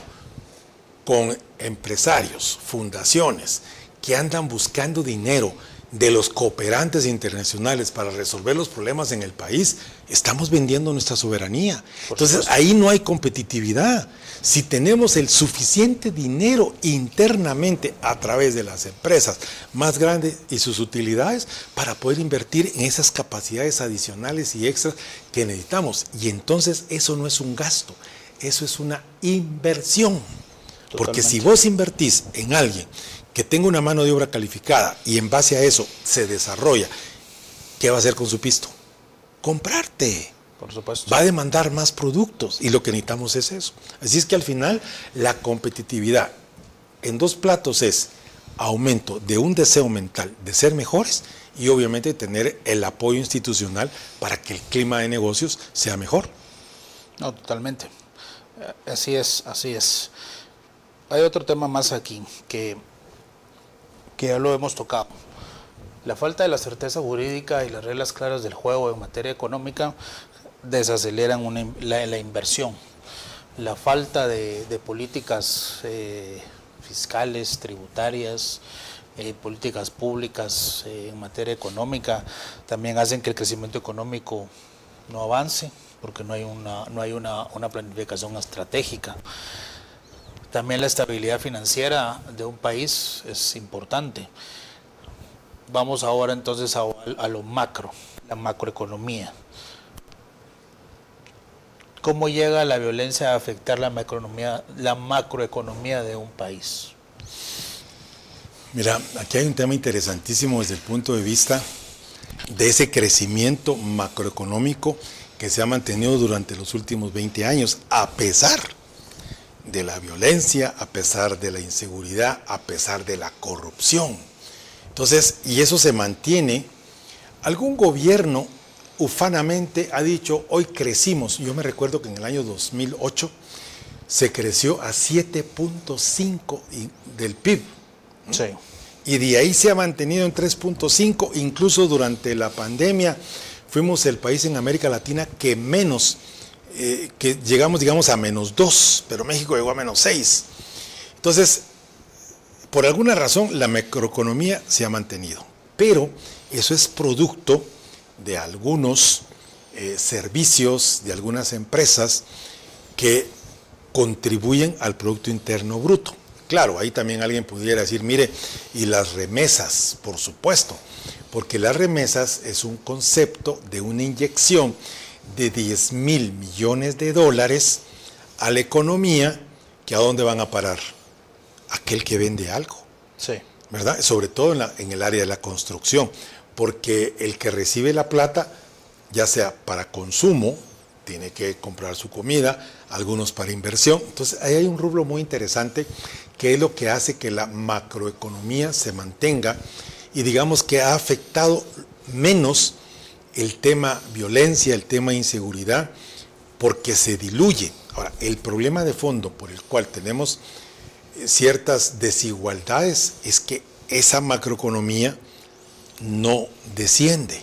con empresarios, fundaciones, que andan buscando dinero de los cooperantes internacionales para resolver los problemas en el país, estamos vendiendo nuestra soberanía. Entonces ahí no hay competitividad. Si tenemos el suficiente dinero internamente a través de las empresas más grandes y sus utilidades para poder invertir en esas capacidades adicionales y extras que necesitamos. Y entonces eso no es un gasto, eso es una inversión. Totalmente. Porque si vos invertís en alguien que tenga una mano de obra calificada y en base a eso se desarrolla, ¿qué va a hacer con su pisto? Comprarte. Por supuesto. Va a demandar más productos y lo que necesitamos es eso. Así es que al final la competitividad en dos platos es aumento de un deseo mental de ser mejores y obviamente tener el apoyo institucional para que el clima de negocios sea mejor. No, totalmente. Así es, así es. Hay otro tema más aquí que ya lo hemos tocado. La falta de la certeza jurídica y las reglas claras del juego en materia económica desaceleran la inversión. La falta de políticas fiscales, tributarias, políticas públicas en materia económica también hacen que el crecimiento económico no avance, porque no hay una planificación estratégica. También la estabilidad financiera de un país es importante. Vamos ahora entonces a lo macro, la macroeconomía. ¿Cómo llega la violencia a afectar la macroeconomía de un país? Mira, aquí hay un tema interesantísimo desde el punto de vista de ese crecimiento macroeconómico que se ha mantenido durante los últimos 20 años, a pesar de la violencia, a pesar de la inseguridad, a pesar de la corrupción. Entonces, y eso se mantiene. Algún gobierno ufanamente ha dicho, hoy crecimos. Yo me recuerdo que en el año 2008 se creció a 7.5 del PIB. Sí. Y de ahí se ha mantenido en 3.5, incluso durante la pandemia fuimos el país en América Latina que menos, que llegamos, digamos, a -2, pero México llegó a -6. Entonces, por alguna razón, la macroeconomía se ha mantenido, pero eso es producto de algunos servicios, de algunas empresas que contribuyen al Producto Interno Bruto. Claro, ahí también alguien pudiera decir, mire, y las remesas, por supuesto, porque las remesas es un concepto de una inyección de 10,000 millones de dólares a la economía, que ¿a dónde van a parar? Aquel que vende algo, sí, ¿verdad? Sobre todo en el área de la construcción, porque el que recibe la plata, ya sea para consumo, tiene que comprar su comida, algunos para inversión. Entonces ahí hay un rubro muy interesante que es lo que hace que la macroeconomía se mantenga y digamos que ha afectado menos el tema violencia, el tema inseguridad, porque se diluye. Ahora, el problema de fondo por el cual tenemos ciertas desigualdades es que esa macroeconomía no desciende.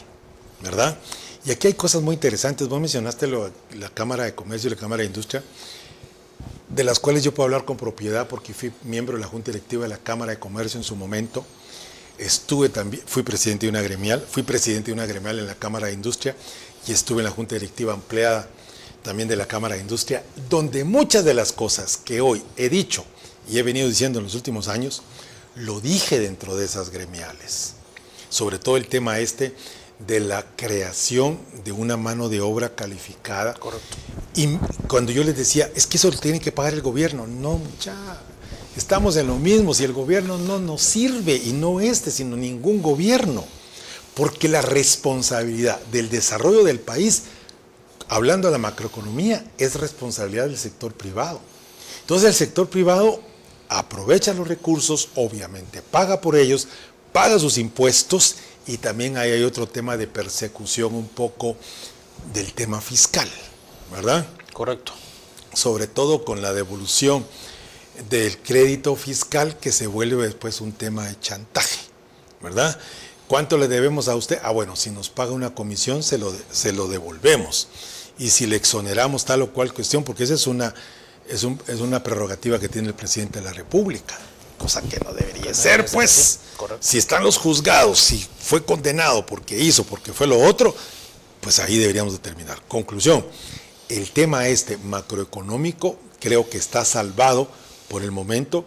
¿verdad? Y aquí hay cosas muy interesantes. Vos mencionaste la Cámara de Comercio y la Cámara de Industria, de las cuales yo puedo hablar con propiedad porque fui miembro de la Junta Directiva de la Cámara de Comercio en su momento. Fui presidente de una gremial en la Cámara de Industria y estuve en la Junta Directiva ampliada también de la Cámara de Industria, donde muchas de las cosas que hoy he dicho y he venido diciendo en los últimos años, lo dije dentro de esas gremiales. Sobre todo el tema de la creación de una mano de obra calificada. Correcto. Y cuando yo les decía, es que eso lo tiene que pagar el gobierno. No, ya estamos en lo mismo. Si el gobierno no nos sirve, y no sino ningún gobierno, porque la responsabilidad del desarrollo del país, hablando de la macroeconomía, es responsabilidad del sector privado. Entonces el sector privado aprovecha los recursos, obviamente paga por ellos, paga sus impuestos, y también ahí hay otro tema de persecución un poco del tema fiscal, ¿verdad? Correcto. Sobre todo con la devolución del crédito fiscal, que se vuelve después un tema de chantaje, ¿verdad? ¿Cuánto le debemos a usted? Bueno, si nos paga una comisión, se lo devolvemos. Y si le exoneramos tal o cual cuestión, porque esa es una prerrogativa que tiene el presidente de la República, cosa que no debería ser, pues. Si están los juzgados, si fue condenado porque hizo, porque fue lo otro, pues ahí deberíamos determinar. Conclusión, el tema macroeconómico creo que está salvado por el momento.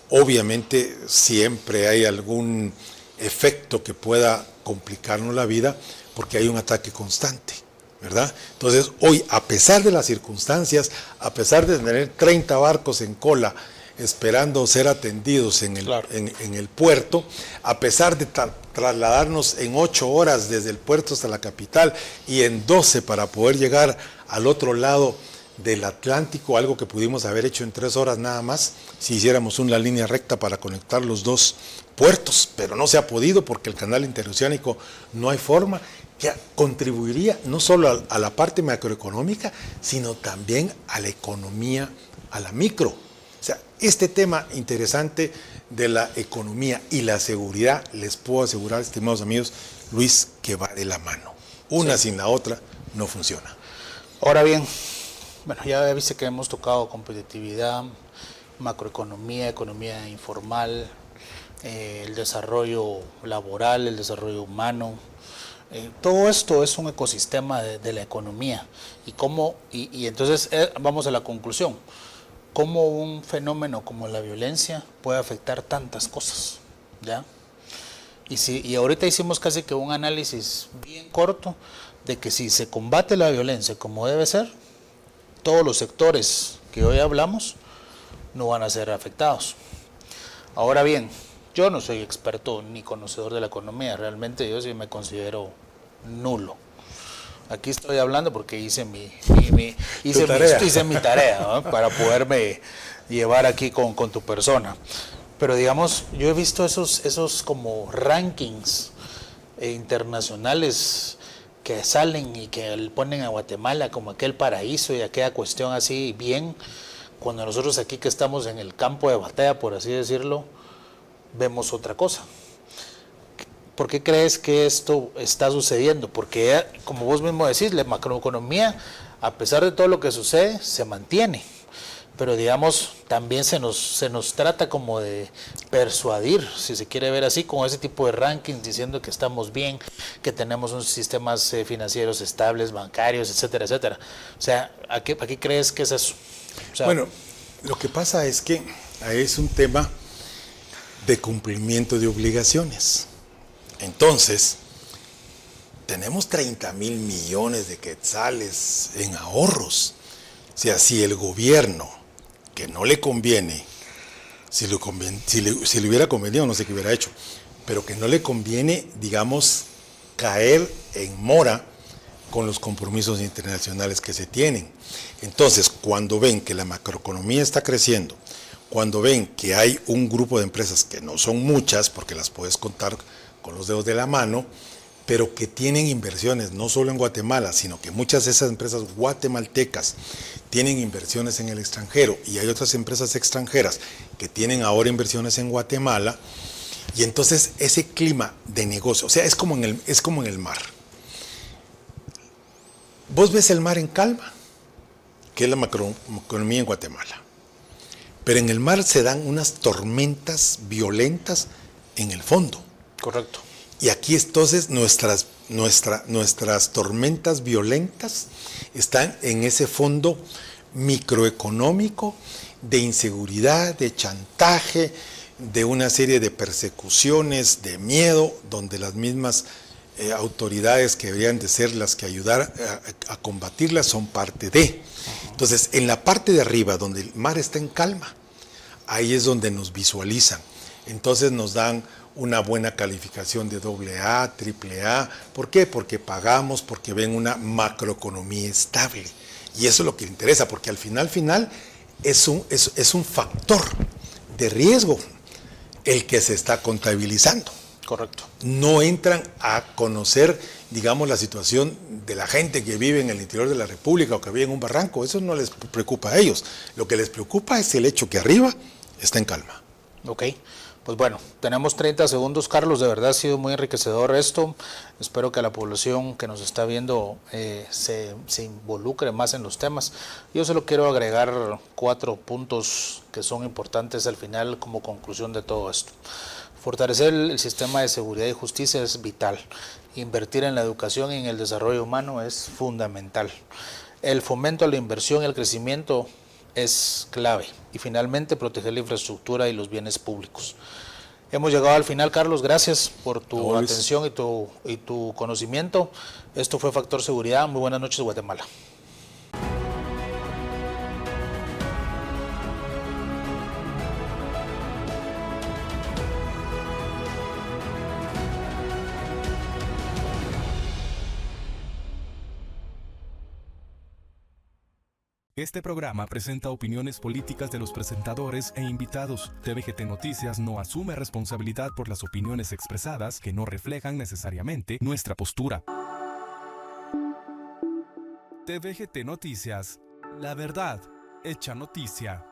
Obviamente siempre hay algún efecto que pueda complicarnos la vida porque hay un ataque constante, ¿verdad? Entonces hoy, a pesar de las circunstancias, a pesar de tener 30 barcos en cola esperando ser atendidos en el puerto, a pesar de trasladarnos en 8 horas desde el puerto hasta la capital y en 12 para poder llegar al otro lado del Atlántico, algo que pudimos haber hecho en 3 horas nada más, si hiciéramos una línea recta para conectar los dos puertos, pero no se ha podido porque el canal interoceánico no hay forma, que contribuiría no solo a la parte macroeconómica, sino también a la economía, a la micro. O sea, este tema interesante de la economía y la seguridad, les puedo asegurar, estimados amigos, Luis, que va de la mano. Una sin la otra no funciona. Ahora bien, bueno, ya viste que hemos tocado competitividad, macroeconomía, economía informal, el desarrollo laboral, el desarrollo humano. Todo esto es un ecosistema de la economía. Y entonces vamos a la conclusión. ¿Cómo un fenómeno como la violencia puede afectar tantas cosas? ¿Ya? Y ahorita hicimos casi que un análisis bien corto de que si se combate la violencia como debe ser, todos los sectores que hoy hablamos no van a ser afectados. Ahora bien, yo no soy experto ni conocedor de la economía, realmente yo sí me considero nulo. Aquí estoy hablando porque hice mi tarea, ¿no? Para poderme llevar aquí con tu persona. Pero digamos, yo he visto esos como rankings internacionales que salen y que le ponen a Guatemala como aquel paraíso y aquella cuestión así bien, cuando nosotros aquí que estamos en el campo de batalla, por así decirlo, vemos otra cosa. ¿Por qué crees que esto está sucediendo? Porque, como vos mismo decís, la macroeconomía, a pesar de todo lo que sucede, se mantiene. Pero, digamos, también se nos trata como de persuadir, si se quiere ver así, con ese tipo de rankings, diciendo que estamos bien, que tenemos unos sistemas financieros estables, bancarios, etcétera, etcétera. O sea, ¿a qué crees que es eso? O sea, bueno, lo que pasa es que es un tema de cumplimiento de obligaciones. Entonces, tenemos 30,000 millones de quetzales en ahorros. O sea, si el gobierno, que no le conviene, si le hubiera convenido, no sé qué hubiera hecho, pero que no le conviene, digamos, caer en mora con los compromisos internacionales que se tienen. Entonces, cuando ven que la macroeconomía está creciendo, cuando ven que hay un grupo de empresas que no son muchas, porque las puedes contar con los dedos de la mano, pero que tienen inversiones no solo en Guatemala, sino que muchas de esas empresas guatemaltecas tienen inversiones en el extranjero y hay otras empresas extranjeras que tienen ahora inversiones en Guatemala, y entonces ese clima de negocio, o sea, es como en el mar. vos ves el mar en calma, que es la macroeconomía en Guatemala. Pero en el mar se dan unas tormentas violentas en el fondo. Correcto. Y aquí entonces nuestras tormentas violentas están en ese fondo microeconómico de inseguridad, de chantaje, de una serie de persecuciones, de miedo, donde las mismas autoridades que deberían de ser las que ayudar a combatirlas son parte de. Entonces, en la parte de arriba, donde el mar está en calma, ahí es donde nos visualizan. Entonces nos dan una buena calificación de AA, AAA. ¿Por qué? Porque pagamos, porque ven una macroeconomía estable. Y eso es lo que les interesa, porque al final es un factor de riesgo el que se está contabilizando. Correcto. No entran a conocer, digamos, la situación de la gente que vive en el interior de la República o que vive en un barranco. Eso no les preocupa a ellos. Lo que les preocupa es el hecho que arriba está en calma. Ok. Pues bueno, tenemos 30 segundos, Carlos. De verdad ha sido muy enriquecedor esto. Espero que la población que nos está viendo se involucre más en los temas. Yo solo quiero agregar 4 puntos que son importantes al final como conclusión de todo esto. Fortalecer el sistema de seguridad y justicia es vital. Invertir en la educación y en el desarrollo humano es fundamental. El fomento a la inversión y al crecimiento es clave. Y finalmente, proteger la infraestructura y los bienes públicos. Hemos llegado al final, Carlos. Gracias por tu atención y tu conocimiento. Esto fue Factor Seguridad. Muy buenas noches, Guatemala. Este programa presenta opiniones políticas de los presentadores e invitados. tvGT Noticias no asume responsabilidad por las opiniones expresadas que no reflejan necesariamente nuestra postura. tvGT Noticias, la verdad hecha noticia.